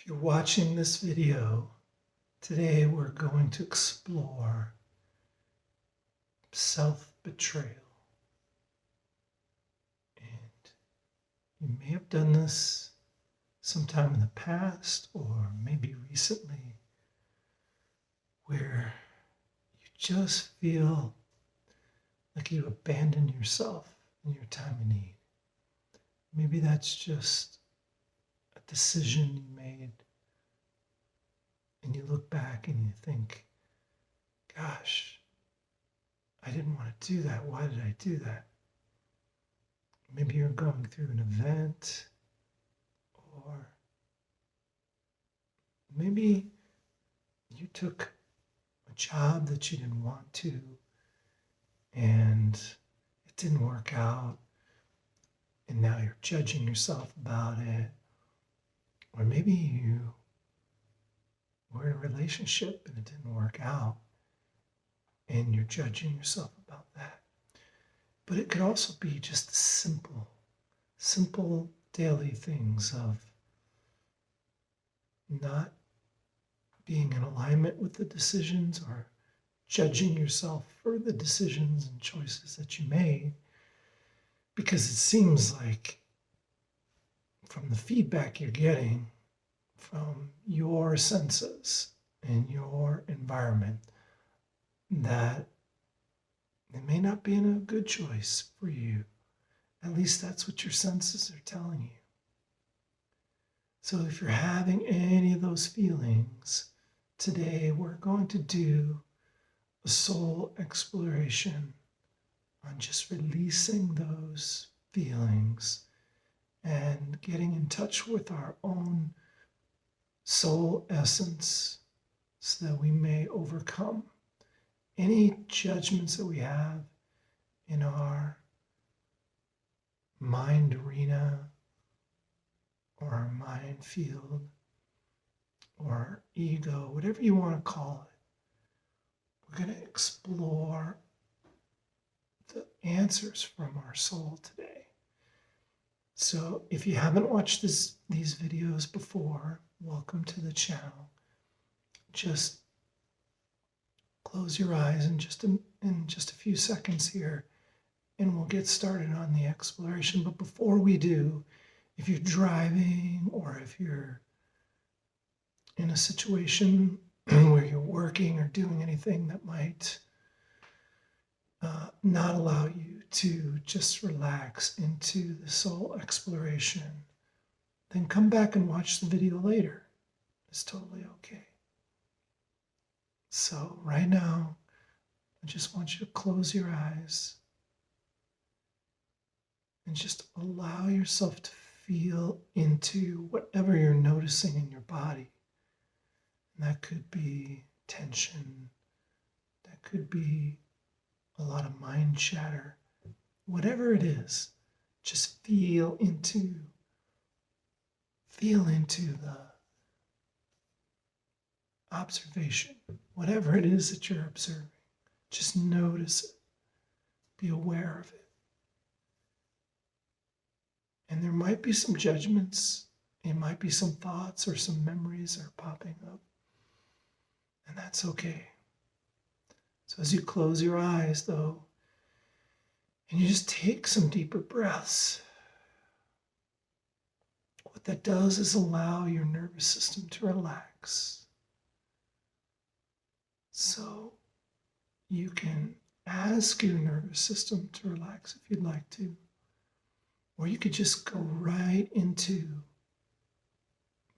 If you're watching this video, today we're going to explore self-betrayal. And you may have done this sometime in the past or maybe recently, where you just feel like you abandon yourself in your time of need. Maybe that's just a decision you made, and you look back and you think, gosh, I didn't want to do that. Why did I do that? Maybe you're going through an event, or maybe you took a job that you didn't want to and it didn't work out, and now you're judging yourself about it. Or maybe you were in a relationship and it didn't work out and you're judging yourself about that. But it could also be just the simple daily things of not being in alignment with the decisions, or judging yourself for the decisions and choices that you made, because it seems like from the feedback you're getting from your senses and your environment, that it may not be a good choice for you. At least that's what your senses are telling you. So if you're having any of those feelings, today we're going to do a soul exploration on just releasing those feelings and getting in touch with our own soul essence, so that we may overcome any judgments that we have in our mind arena, or our mind field, or our ego, whatever you want to call it. We're going to explore the answers from our soul today. So if you haven't watched these videos before, welcome to the channel. Just close your eyes in just a few seconds here, and we'll get started on the exploration. But before we do, if you're driving, or if you're in a situation where you're working or doing anything that might not allow you to just relax into the soul exploration, then come back and watch the video later. It's totally okay. So right now, I just want you to close your eyes and just allow yourself to feel into whatever you're noticing in your body. And that could be tension, that could be a lot of mind chatter. Whatever it is, just feel into the observation. Whatever it is that you're observing, just notice it. Be aware of it. And there might be some judgments, it might be some thoughts or some memories that are popping up. And that's okay. So as you close your eyes, though, and you just take some deeper breaths, what that does is allow your nervous system to relax. So you can ask your nervous system to relax if you'd like to, or you could just go right into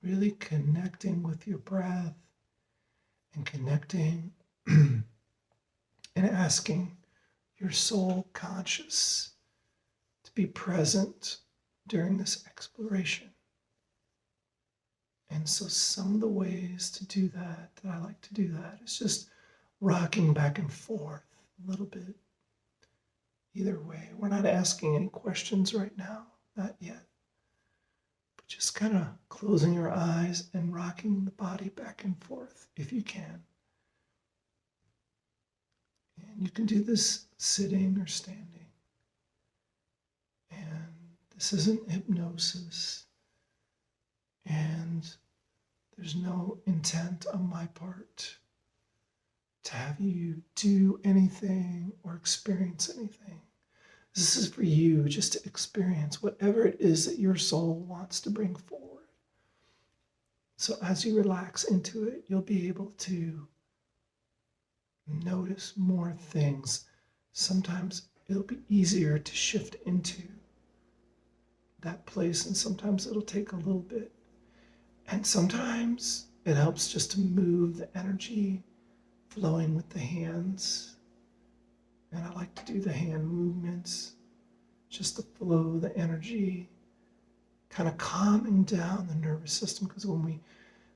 really connecting with your breath and connecting and asking your soul conscious to be present during this exploration. And so some of the ways to do that I like to do that, is just rocking back and forth a little bit. Either way, we're not asking any questions right now, not yet. But just kind of closing your eyes and rocking the body back and forth if you can. And you can do this sitting or standing. And this isn't hypnosis. And There's no intent on my part to have you do anything or experience anything. This is for you just to experience whatever it is that your soul wants to bring forward. So as you relax into it, you'll be able to notice more things. Sometimes it'll be easier to shift into that place, and sometimes it'll take a little bit. And sometimes it helps just to move the energy flowing with the hands. And I like to do the hand movements just to flow the energy, kind of calming down the nervous system, because when we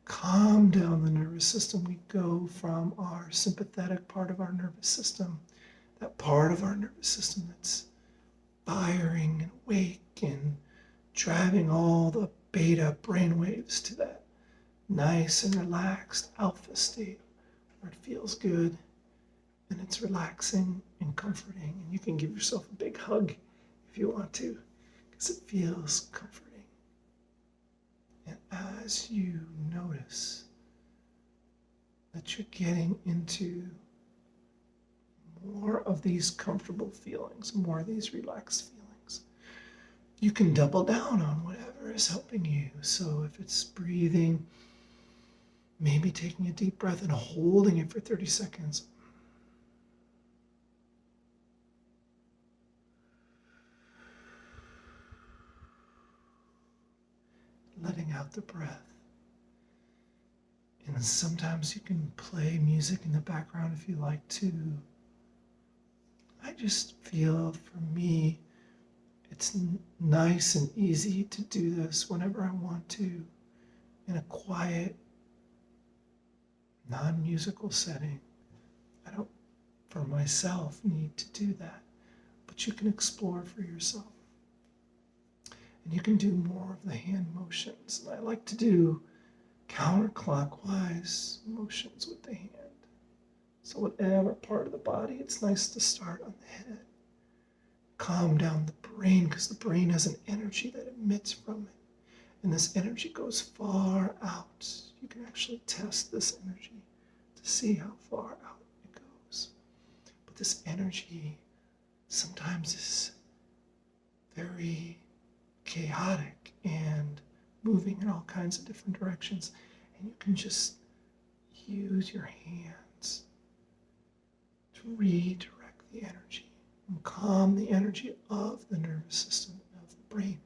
calm down the nervous system, we go from our sympathetic part of our nervous system, that part of our nervous system that's firing and awake and driving all the beta brainwaves to that nice and relaxed alpha state where it feels good and it's relaxing and comforting. And you can give yourself a big hug if you want to, because it feels comforting. And as you notice that you're getting into more of these comfortable feelings, more of these relaxed feelings, you can double down on whatever is helping you. So if it's breathing, maybe taking a deep breath and holding it for 30 seconds. Letting out the breath. And sometimes you can play music in the background if you like to. I just feel, for me, it's nice and easy to do this whenever I want to, in a quiet, non-musical setting. I don't, for myself, need to do that, but you can explore for yourself. And you can do more of the hand motions. And I like to do counterclockwise motions with the hand. So whatever part of the body, it's nice to start on the head. Calm down the brain, because the brain has an energy that emits from it. And this energy goes far out. You can actually test this energy to see how far out it goes. But this energy sometimes is very chaotic and moving in all kinds of different directions. And you can just use your hands to redirect the energy and calm the energy of the nervous system, of the brain.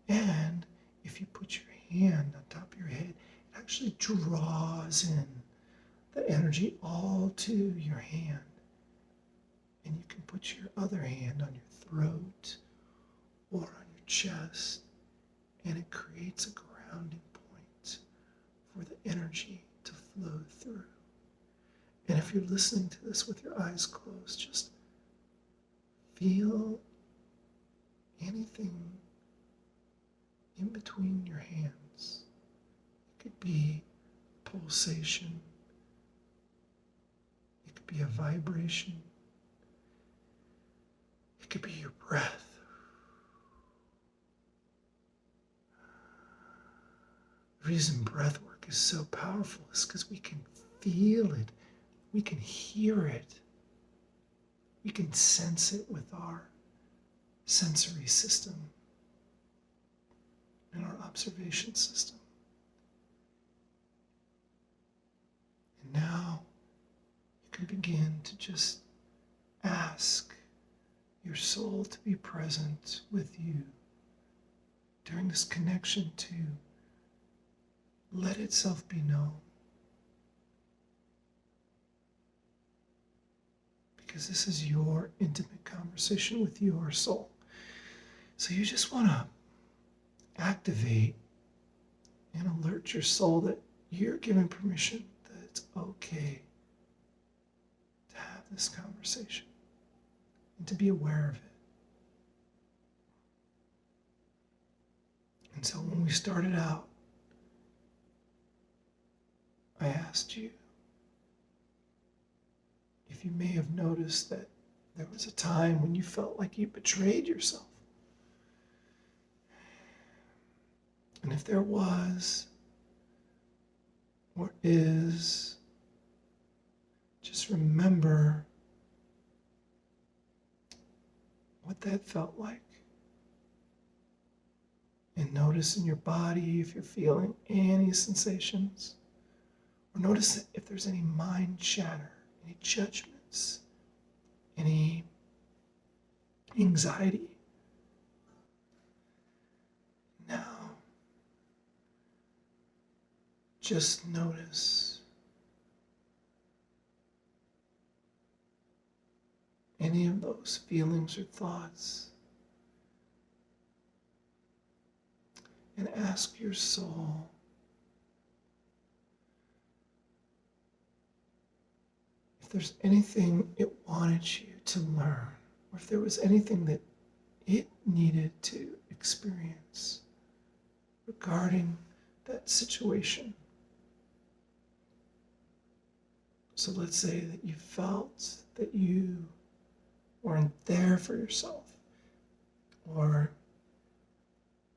And if you put your hand on top of your head, it actually draws in the energy all to your hand. And you can put your other hand on your throat or on your chest, and it creates a grounding point for the energy to flow through. And if you're listening to this with your eyes closed, just feel anything in between your hands. It could be pulsation. It could be a vibration. It could be your breath. The reason breath work is so powerful is because we can feel it. We can hear it. We can sense it with our sensory system and our observation system. And now you can begin to just ask your soul to be present with you during this connection, to let itself be known. Because this is your intimate conversation with your soul. So you just want to activate and alert your soul that you're giving permission, that it's okay to have this conversation and to be aware of it. And so when we started out, I asked you if you may have noticed that there was a time when you felt like you betrayed yourself. And if there was, or is, just remember what that felt like. And notice in your body if you're feeling any sensations. Or notice if there's any mind chatter, any judgments, any anxiety. Now, just notice any of those feelings or thoughts. And ask your soul if there's anything it wanted you to learn, or if there was anything that it needed to experience regarding that situation. So let's say that you felt that you weren't there for yourself, or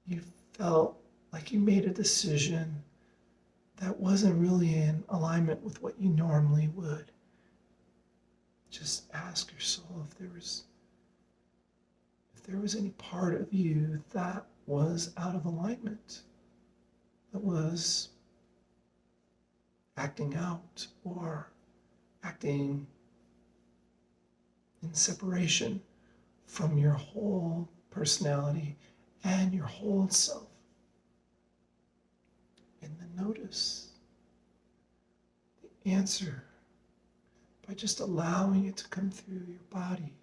you felt like you made a decision that wasn't really in alignment with what you normally would. Just ask your soul if there was any part of you that was out of alignment, that was acting out or acting in separation from your whole personality and your whole self. And then notice the answer by just allowing it to come through your body.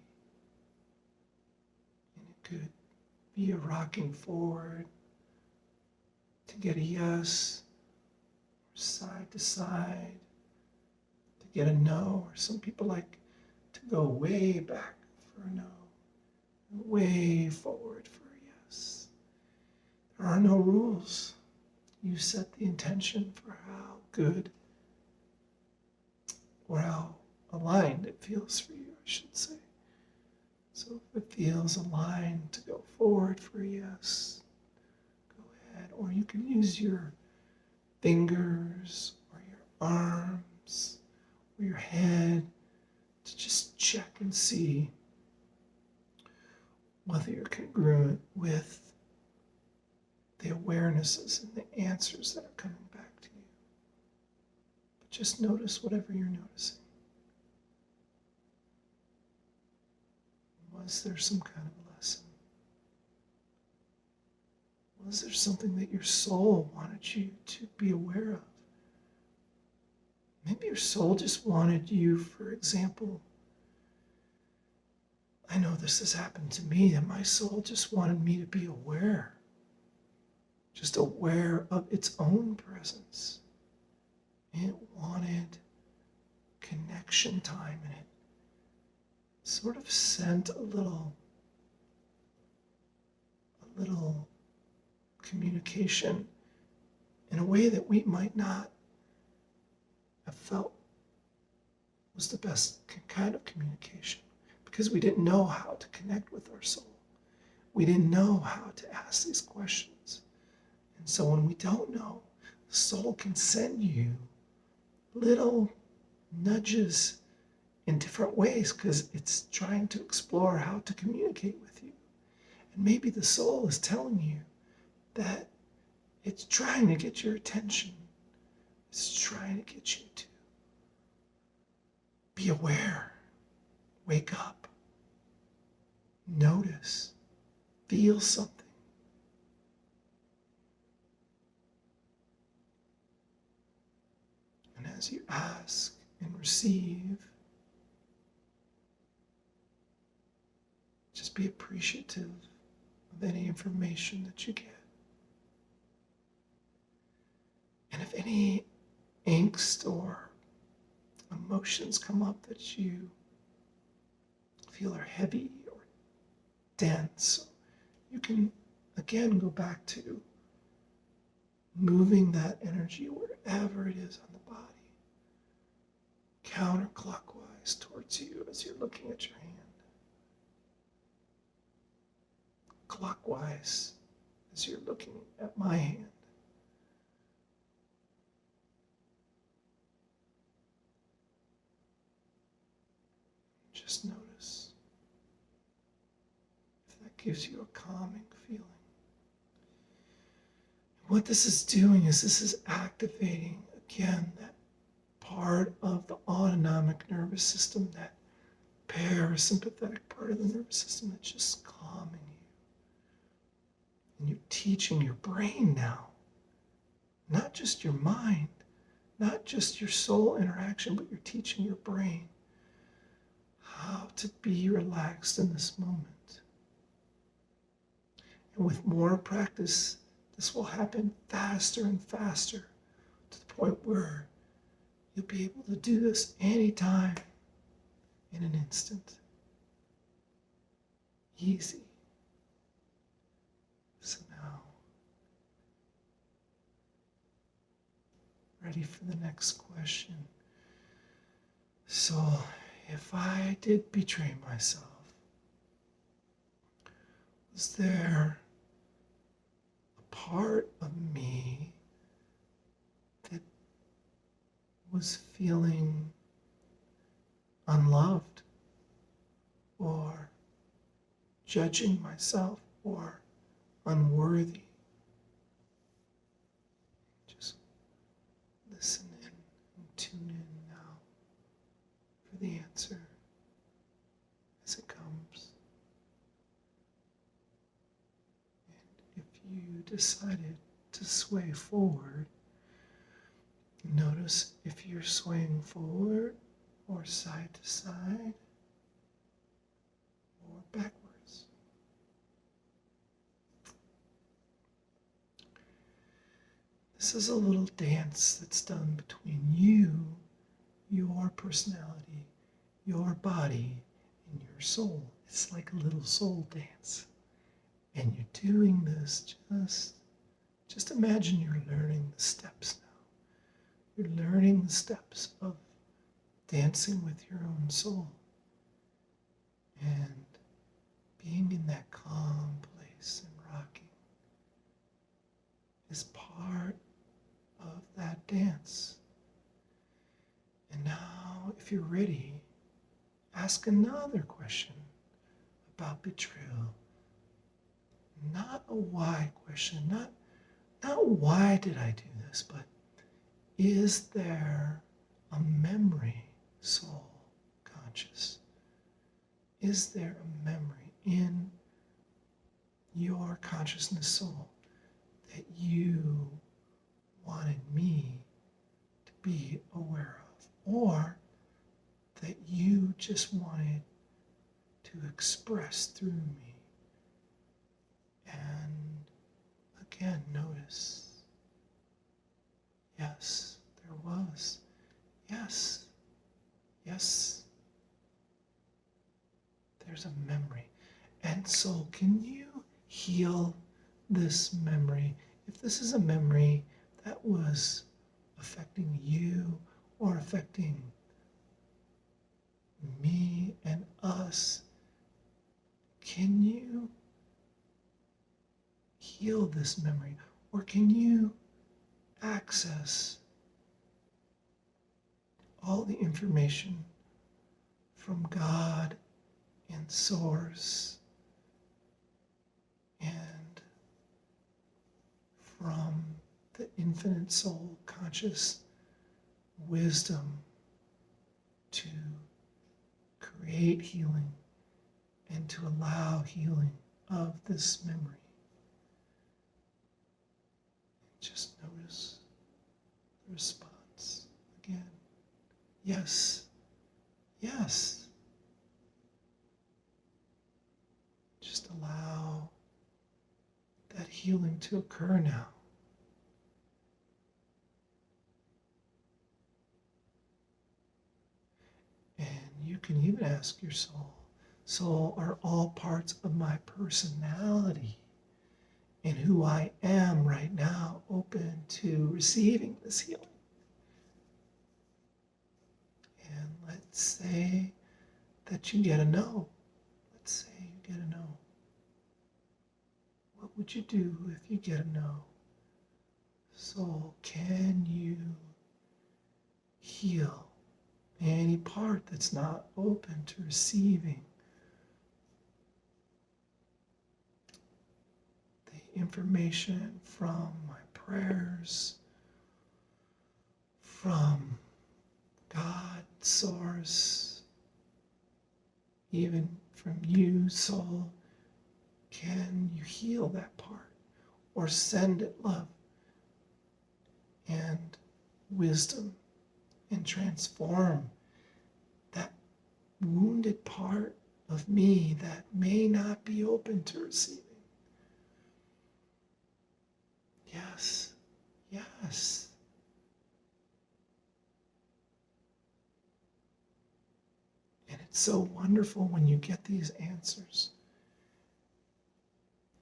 And it could be a rocking forward to get a yes, or side to side to get a no, or some people like to go way back for a no, way forward for a yes. There are no rules. You set the intention for how good or how aligned it feels for you, I should say. So if it feels aligned to go forward for a yes, go ahead. Or you can use your fingers or your arms or your head to just check and see whether you're congruent with the awarenesses and the answers that are coming back to you. But just notice whatever you're noticing. Was there some kind of a lesson? Was there something that your soul wanted you to be aware of? Maybe your soul just wanted you, for example, I know this has happened to me, and my soul just wanted me to be aware. Just aware of its own presence. It wanted connection time, and it sort of sent a little communication in a way that we might not have felt was the best kind of communication, because we didn't know how to connect with our soul. We didn't know how to ask these questions. And so when we don't know, the soul can send you little nudges in different ways because it's trying to explore how to communicate with you. And maybe the soul is telling you that it's trying to get your attention. It's trying to get you to be aware, wake up, notice, feel something. And as you ask and receive, just be appreciative of any information that you get. And if any angst or emotions come up that you feel are heavy or dense, you can again go back to moving that energy wherever it is on the body, counterclockwise towards you as you're looking at your hand, clockwise as you're looking at my hand. Just notice if that gives you a calming feeling. What this is doing is this is activating again that part of the autonomic nervous system, that parasympathetic part of the nervous system that's just calming you. And you're teaching your brain now, not just your mind, not just your soul interaction, but you're teaching your brain how to be relaxed in this moment. And with more practice, this will happen faster and faster to the point where you'll be able to do this anytime in an instant. Easy. So now, ready for the next question. So, if I did betray myself, was there a part of me that was feeling unloved or judging myself or unworthy? Just listen in and tune in now for the answer as it comes. And if you decided to sway forward, notice if you're swaying forward or side to side or backwards. This is a little dance that's done between you, your personality, your body, and your soul. It's like a little soul dance. And you're doing this, just imagine you're learning the steps now. You're learning the steps of dancing with your own soul and being in that calm place and rocking is part of that dance. And now, if you're ready, ask another question about betrayal. Not a why question, not why did I do this, but is there a memory, soul, conscious? Is there a memory in your consciousness, soul, that you wanted me to be aware of, or that you just wanted to express through me? And again, notice, yes, there was. Yes, yes, there's a memory. And so can you heal this memory? If this is a memory that was affecting you or affecting me and us, can you heal this memory? Or can you access all the information from God and Source and from the infinite soul conscious wisdom to create healing and to allow healing of this memory? Just notice the response again. Yes, yes. Just allow that healing to occur now. And you can even ask your soul, soul, are all parts of my personality and who I am right now open to receiving this healing? And let's say that you get a no. Let's say you get a no. What would you do if you get a no? So can you heal any part that's not open to receiving the information from my prayers, from God, Source, even from you, soul. Can you heal that part or send it love and wisdom and transform that wounded part of me that may not be open to receiving? Yes, yes. And it's so wonderful when you get these answers.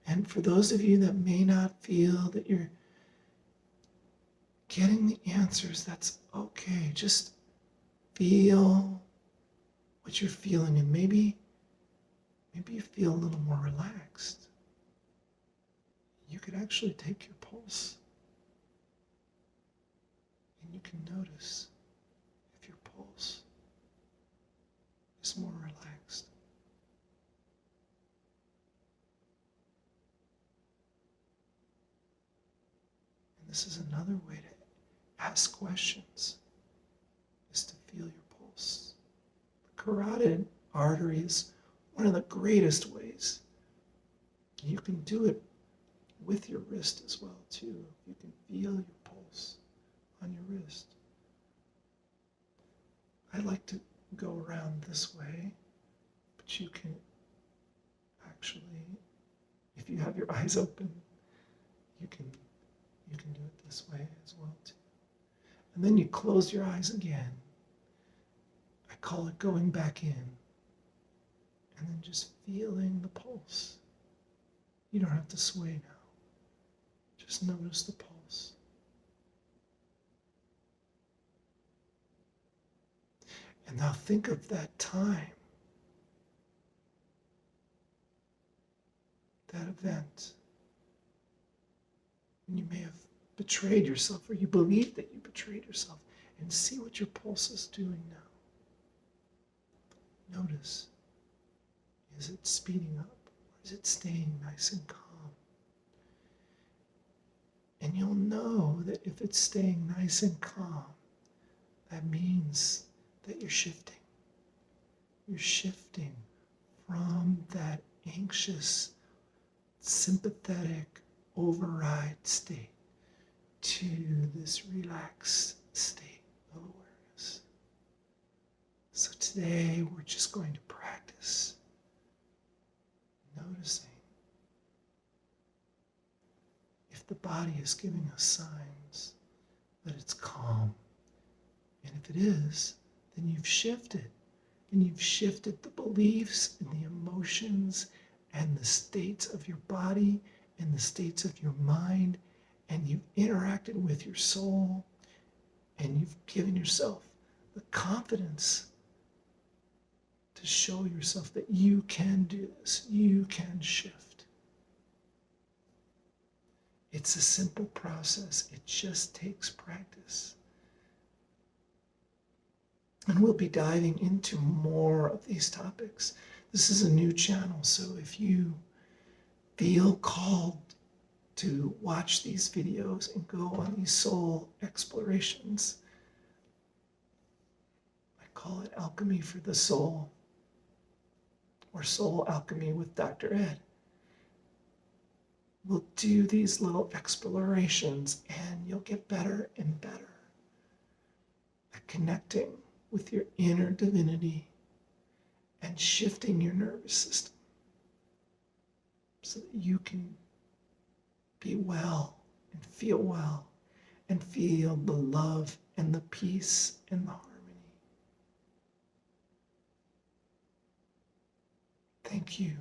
And for those of you that may not feel that you're getting the answers, that's okay. Just feel what you're feeling, and maybe you feel a little more relaxed. You could actually take your pulse and you can notice if your pulse is more relaxed. And this is another way to ask questions, is to feel your pulse. The carotid artery is one of the greatest ways. You can do it with your wrist as well too. You can feel your pulse on your wrist. I like to go around this way, but you can actually, if you have your eyes open, you can do it this way as well too. And then you close your eyes again. I call it going back in. And then just feeling the pulse. You don't have to sway now. Just notice the pulse. And now think of that time, that event, when you may have betrayed yourself, or you believe that you betrayed yourself, and see what your pulse is doing now. Notice, is it speeding up, or is it staying nice and calm? And you'll know that if it's staying nice and calm, that means that you're shifting. You're shifting from that anxious, sympathetic override state to this relaxed state of awareness. So today we're just going to practice noticing if the body is giving us signs that it's calm. And if it is, then you've shifted. And you've shifted the beliefs and the emotions and the states of your body and the states of your mind. And you've interacted with your soul. And you've given yourself the confidence to show yourself that you can do this. You can shift. It's a simple process. It just takes practice. And we'll be diving into more of these topics. This is a new channel, so if you feel called to watch these videos and go on these soul explorations, I call it Alchemy for the Soul, or Soul Alchemy with Dr. Ed. We'll do these little explorations and you'll get better and better at connecting with your inner divinity and shifting your nervous system so that you can be well and feel the love and the peace and the harmony. Thank you.